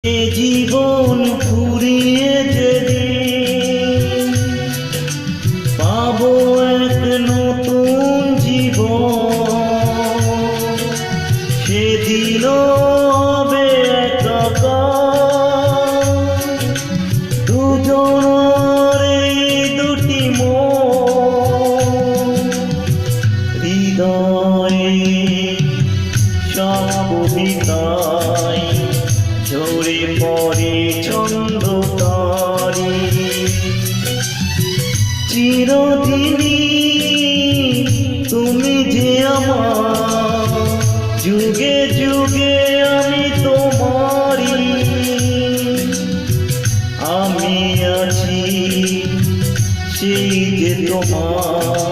এ জীবন ফুরিয়ে যেদিন পাবো এক নতুন জীবন, সেদিনও হবে একাকার দুজনের এই দুটি মন। হৃদয়ে সব কবিতায় ঝরে পড়ে ছন্দ তারি, চিরদিনই তুমি যে আমার, যুগে যুগে আমি তোমারি। আমি আছি সেই যে তোমার